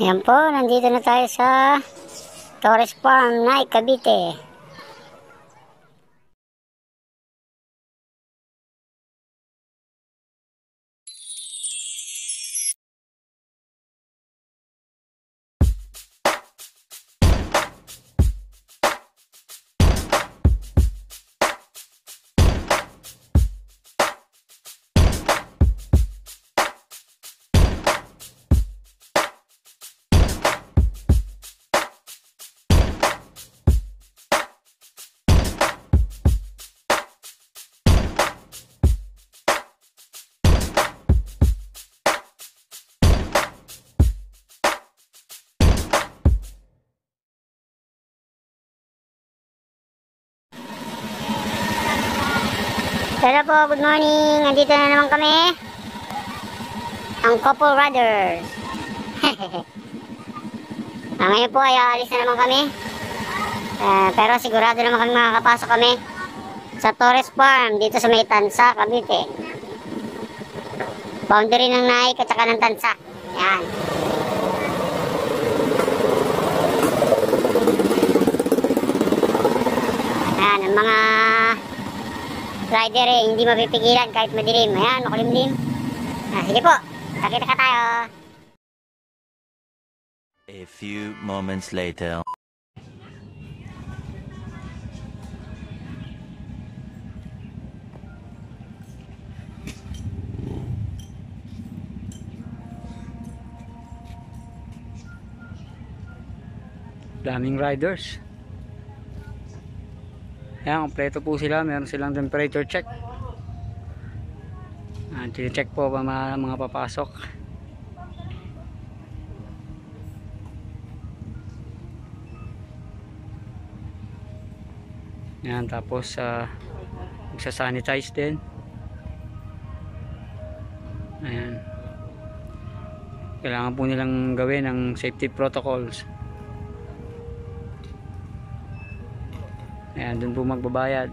Ayan po, nandito na tayo sa Torres Farm, Naik, Cavite. Hello po, good morning. Nandito na naman kami. Ang Couple Riders. Ngayon po ay aalis na naman kami. Pero sigurado naman kami makakapasok kami sa Torres Farm dito sa may Tansa, Cavite. Boundary ng Naik at saka ng Tansa. Yan. Yan, ang mga rider hindi mapipigilan kahit madilim. Ayan, makulimlim. Sige po, nakita ka tayo. A few moments later. Daming riders. Ayan, kompleto po sila. Meron silang temperature check. Check po pa mga papasok. Ayan, tapos magsasanitize din. Ayan. Kailangan po nilang gawin ang safety protocols. Ayan, dun po magbabayad.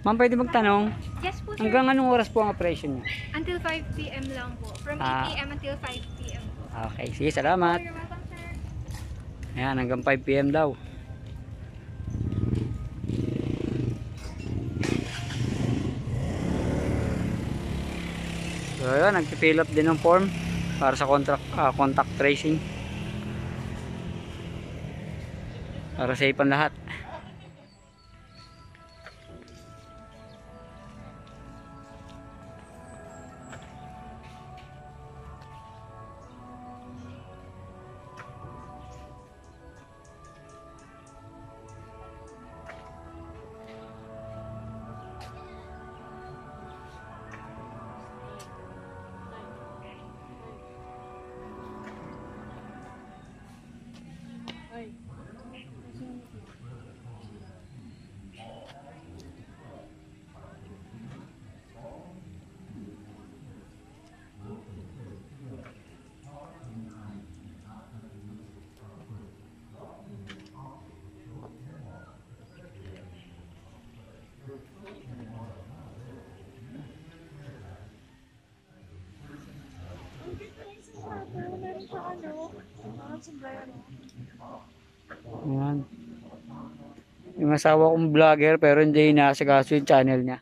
Ma'am, pwede magtanong? Yes po, sir. Hanggang anong oras po ang operation niyo? Until 5 p.m. lang po. From 8 p.m. until 5 p.m. po. Okay, sige, salamat. You're welcome, sir. Ayan, hanggang 5 p.m. daw. So yun, nag-fill up din ng form para sa contact tracing, para safe ang lahat. Ayan. Yung asawa kong vlogger pero hindi inaasikaso yung channel niya.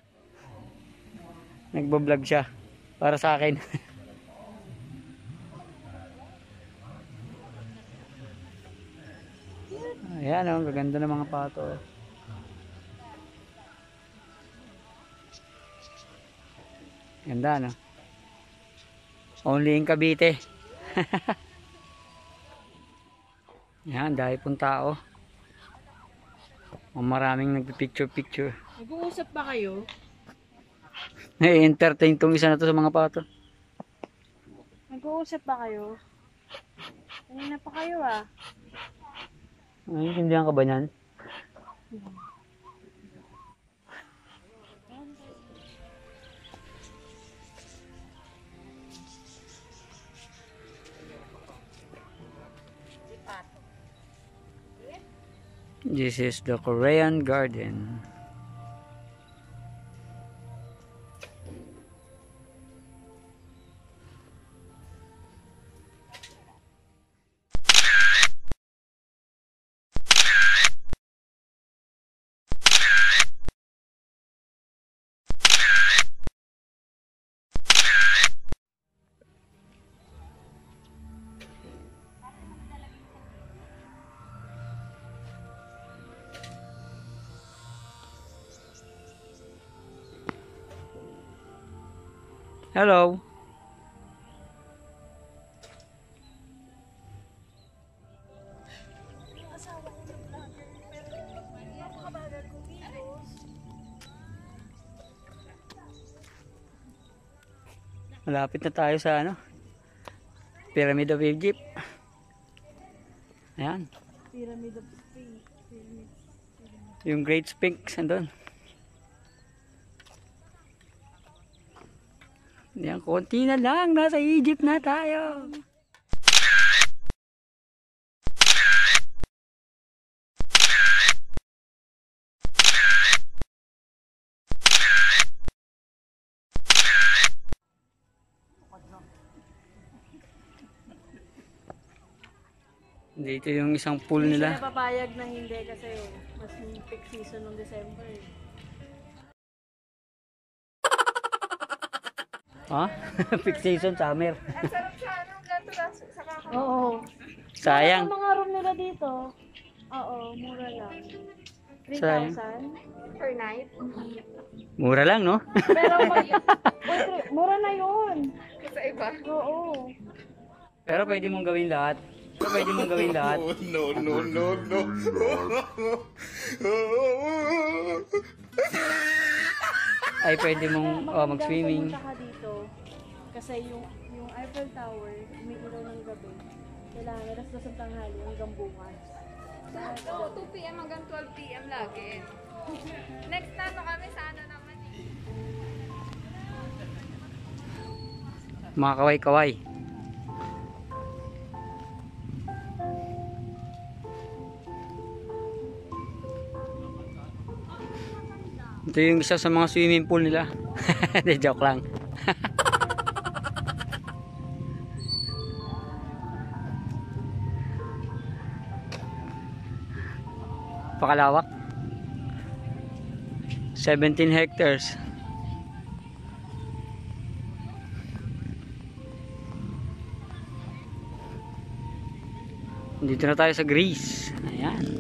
Nagbablog siya para sa akin. Ayan, ang gaganda ng mga pato. Ganda, no? Only in Cavite. Yan, dahil pong tao. Maraming nagpipicture-picture. Nag-uusap ba kayo? Nai-entertain tong isa na to sa mga pato. Nag-uusap ba kayo? Kanina pa kayo ah. Naiintindihan ka ba niyan? This is the Korean garden. Hello. Malapit na tayo sa ano, Pyramid of Egypt. Ayan. Pyramid of Sphinx. Yung Great Sphinx andun. Yan, konti na lang. Nasa Egypt na tayo. Dito yung isang pool Hindi nila. sila papayag na hindi kasi mas peak season ng December. Ha? Fixation summer. Ang sarap siya, anong ganito sa kakao. Oo. Sayang. Ang mga room nila dito, oo, mura lang. Sayang. 3,000. Per night. Mura lang, no? Pero mura na yun. Sa iba. Oo. Pero pwede mong gawin lahat. Ay, pwede mong mag-swimming. Pumunta ka dito, kasi yung Eiffel Tower, umiilaw ng gabi. Kailangan alas 2 ng tanghali hanggang bukas. Oo, 2 p.m. hanggang 12 p.m. lagi. Next na ano kami sa ano naman eh. Mga kaway-kaway. Ito yung isa sa mga swimming pool nila. Hindi, joke lang. Pakalawak. 17 hectares. Dito na tayo sa Greece. Ayan.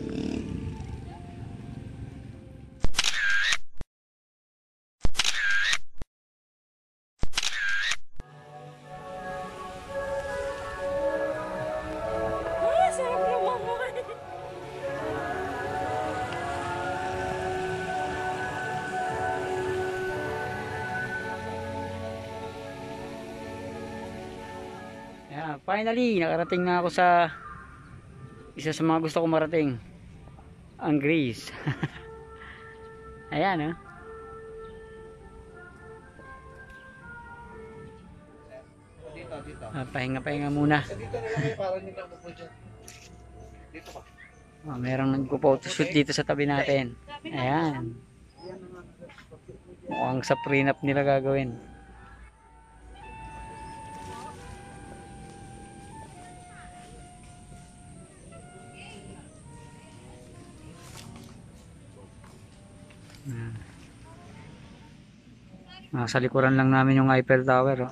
Ayan, finally, nakarating na ako sa isa sa mga gusto kong marating, ang Greece. Ayan, pahinga-pahinga muna. Merong nagpo-photoshoot dito sa tabi natin. Ayan. Mukhang sa prenup nila gagawin. Nasa likuran lang namin yung Eiffel Tower.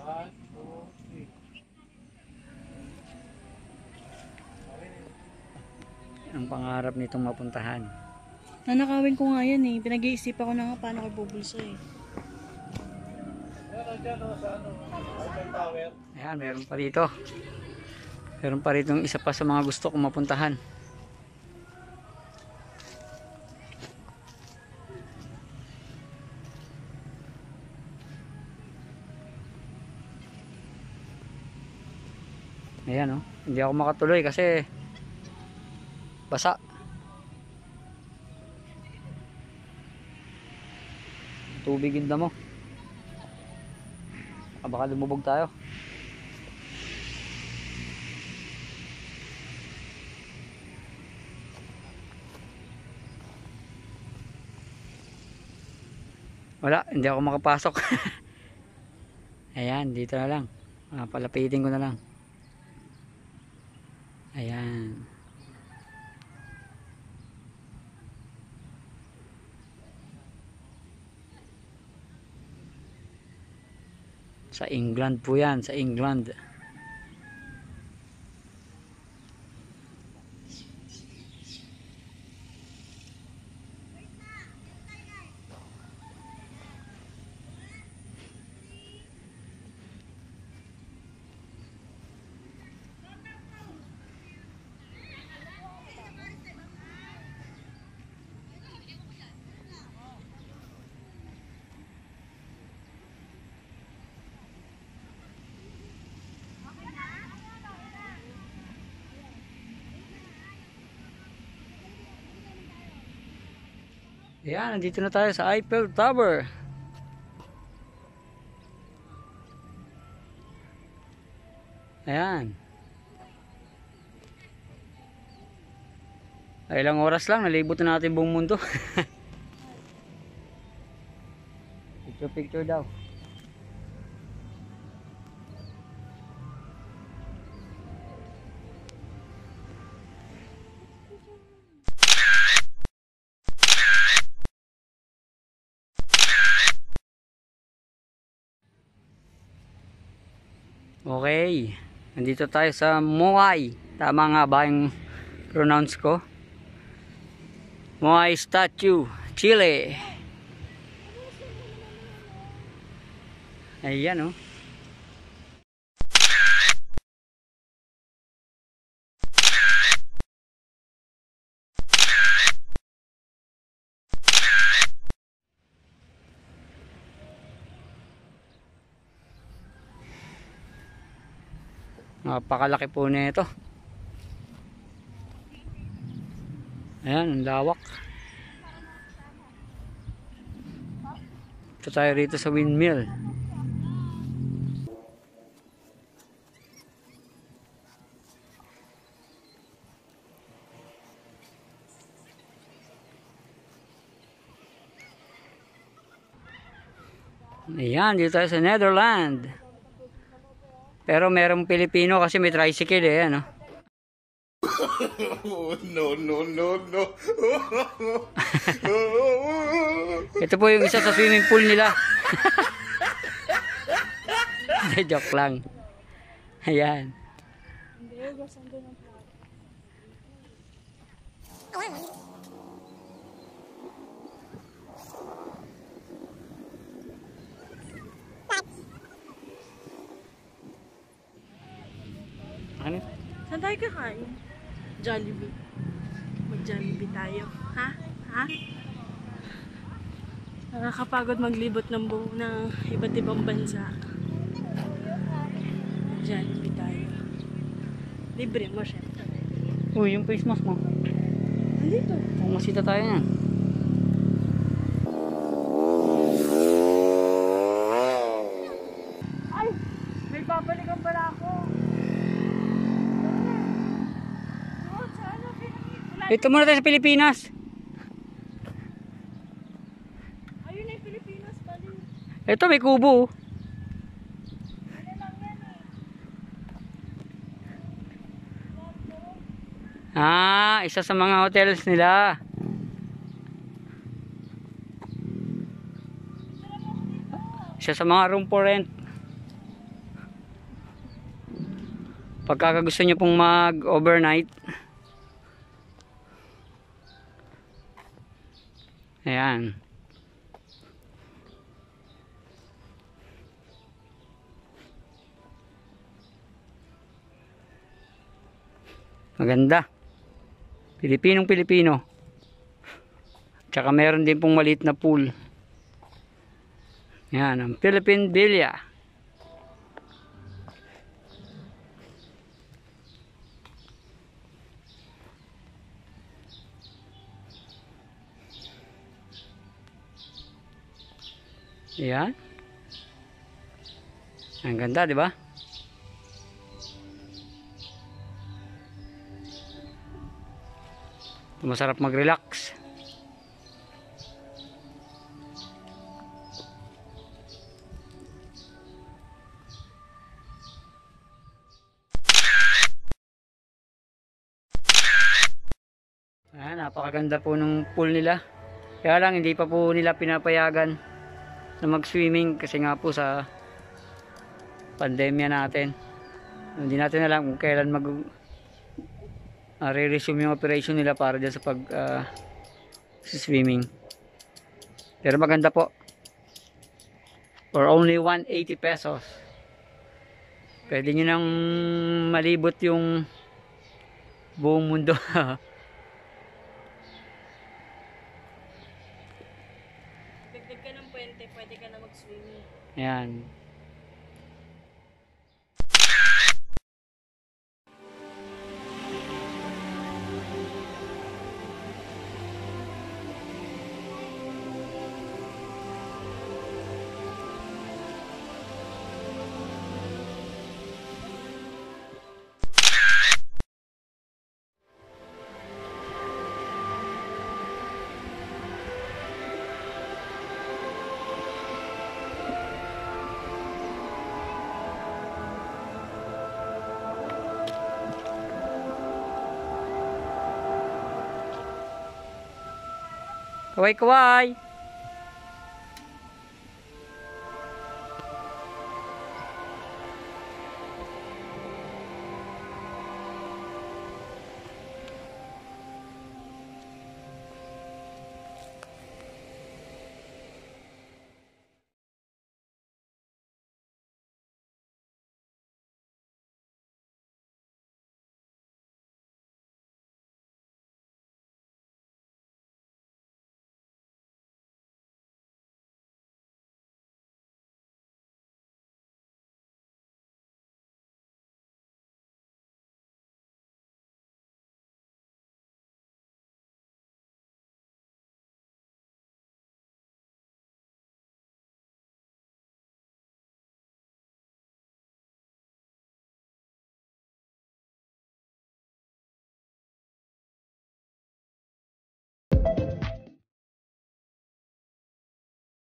Ang pangarap nitong mapuntahan. Nanakawin ko nga yan eh. Pinag-iisipan ko na nga paano ko bubulso eh. Ayan, meron pa dito. Meron pa rito isa pa sa mga gusto kong mapuntahan. Ayan, hindi ako makatuloy kasi basa. Tubig yung damo. Baka lumubog tayo. Wala, hindi ako makapasok. Ayan, dito na lang. Palapitin ko na lang. Ayan. Sa England po yan, sa England. Ayan, nandito na tayo sa Eiffel Tower. Ayan. Ay, ilang oras lang, nalibot na natin buong mundo. Picture daw. Okay, nandito tayo sa Moai. Tama nga ba yung pronounce ko? Moai Statue, Chile. Ayan, oh. Napakalaki po nito. Ayan, ang lawak. Ito tayo rito sa windmill. Ayan, dito tayo sa Netherlands. Pero merong Pilipino kasi may tricycle eh, ano? No, no, no, no. Ito po yung isa sa swimming pool nila. Joke lang. Ayan. Ano? Saan tayo kakain? Jollibee. Mag-Jollibee tayo. Ha? Ha? Nakakapagod maglibot ng buong ng iba't ibang bansa. Jollibee tayo. Libre mo, syempre. Uy, yung face mask mo. Nandito. Masita tayo yan. Ay! May babalikan pala ako. Ito muna tayo sa Pilipinas. Ayun na yung Pilipinas pala. Ito may kubo. Ah, isa sa mga hotels nila. Isa sa mga room for rent. Pagka gusto nyo pong mag-overnight. Ayan. Maganda. Pilipinong Pilipino. Tsaka meron din pong maliit na pool. Ayan, ang Philippine Villa. Ayan. Ang ganda, di ba? Masarap mag-relax. Ayan, napakaganda po ng pool nila. Kaya lang hindi pa po nila pinapayagan na mag-swimming kasi nga po sa pandemya natin. Hindi natin alam kung kailan re-resume yung operation nila para dyan sa swimming. Pero maganda po. For only 180 pesos. Pwede nyo nang malibot yung buong mundo. Dagdag ka ng puwente, pwede ka na mag-swimming. Ayan. Kaway kaway.